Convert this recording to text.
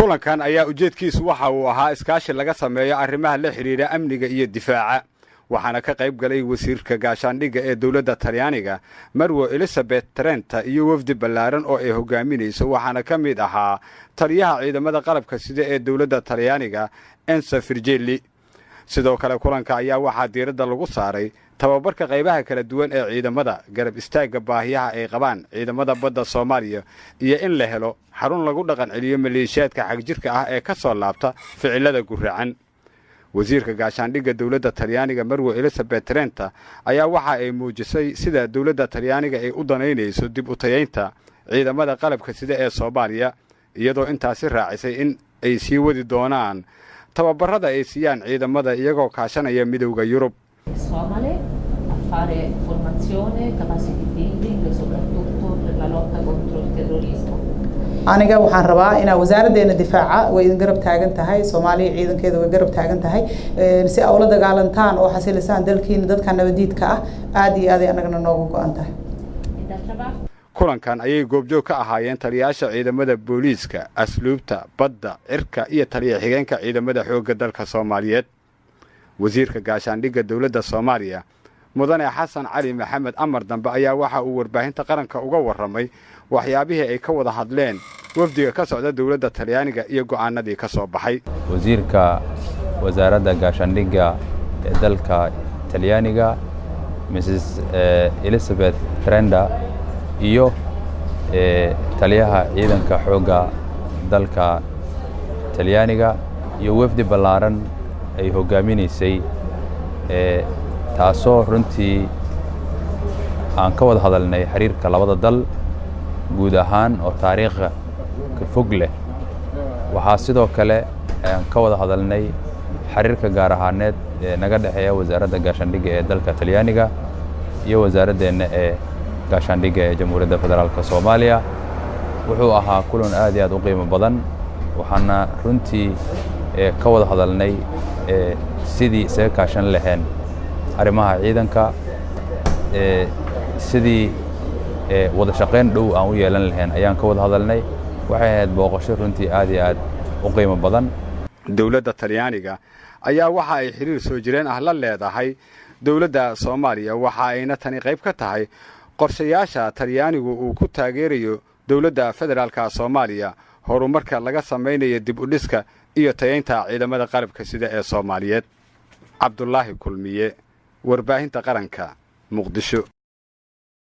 kulankan ayaa ujeedkiisu waxa uu ahaa iskaashi laga sameeyo arrimaha la xiriira amniga iyo difaaca waxaana ka qayb galay wasiirka gaashaandhigga ee dawladda Talyaaniga Marwo Elisabeth Trenta iyo wafdi ballaaran oo ay hogaaminayso waxaana ka mid ahaa taliyaha ciidamada qalabka sida ee dawladda Talyaaniga Enzo Firgelli sidoo kale kulanka ayaa waxaa diiradda lagu saaray tababarka qaybaha kala duwan ee ciidamada garab istaaga baahiyaha ay qabaan ciidamada badda Soomaaliya iyo in la helo xarun lagu dhaqan celiyo maleeshiyaadka xagjirka ah ee ka soo laabta ficilada guracan wasiirka gaashaandhigga dawladda Talyaaniga Marwo Elisabeth Trenta ayaa waxa ay muujisay sida dawladda Talyaaniga ay u danaynayso dib u tayeynta ciidamada qalabka sida ee Soomaaliya iyadoo intaasi raacisay in ay sii wadi doonaan tababarada ay siiyaan ciidamada iyagoo kaashanaya midowga Yurub Somale a fare formazione capacity building soprattutto per la lotta contro il terrorismo aniga waxaan rabaa in wasaaraddeena difaaca way garab taagan tahay Soomaaliya ciidankeeda way garab taagan tahay si ay ula dagaalantaan oo xasilisaan dalkiina dadka nabadiidka ah aad iyo aad ay anagana noogu go'an tahay kulankan ayay goobjoog ka ahaayeen taliyaasha ciidamada booliiska asluubta badda cirka iyo taliye xigeenka ciidamada xoogga dalka Soomaaliyeed wasiirka gaashaandhigga dawladda Soomaaliya mudane Xasan Cali Maxamed Amar dambe ayaa waxa uu warbaahinta qaranka uga waramay waxyaabihii ay ka wada hadleen wafdiga ka socda dawladda Talyaaniga iyo go'aanadii ka soo baxay wasiirka wasaaradda gaashaandhigga ee dalka Talyaaniga Mrs Elisabeth Trenta iyo taliyaha ciidanka xoogga dalka Talyaaniga iyo wafdi ballaaran ay hogaaminaysay taasoo runtii aan ka wada hadalnay xiriirka labada dal guud ahaan oo taariikh ka fog leh waxaa sidoo kale aan ka wada hadalnay xiriirka gaar ahaaneed ee naga dhaxeeya wasaaradda gaashaandhigga ee dalka Talyaaniga iyo wasaaraddeena ee gaashaandhigga ee Jamhuuriyadda Federaalka Soomaaliya wuxuu ahaa kulan aad iyo aad u qiimo badan waxaana runtii ka wada hadalnay sidii isaga kaashan lahayn arrimaha ciidanka sidii wada shaqayn dhow aan u yeelan lahayn ayaan ka wada hadalnay waxay ahayd booqasho runtii aad iyo aad u qiimo badan dawladda Talyaaniga ayaa waxa ay xiriir soo jireen ah la leedahay dawladda Soomaaliya waxa ayna tani qayb ka tahay qorshayaasha Talyaanigu uu ku taageerayo dawladda federaalka Soomaaliya horumarka laga sameeyo dib u dhiska iyo tayeynta ciidamada qalabka sida ee Soomaaliyeed Cabdullaahi Kulmiye warbaahinta qaranka Muqdisho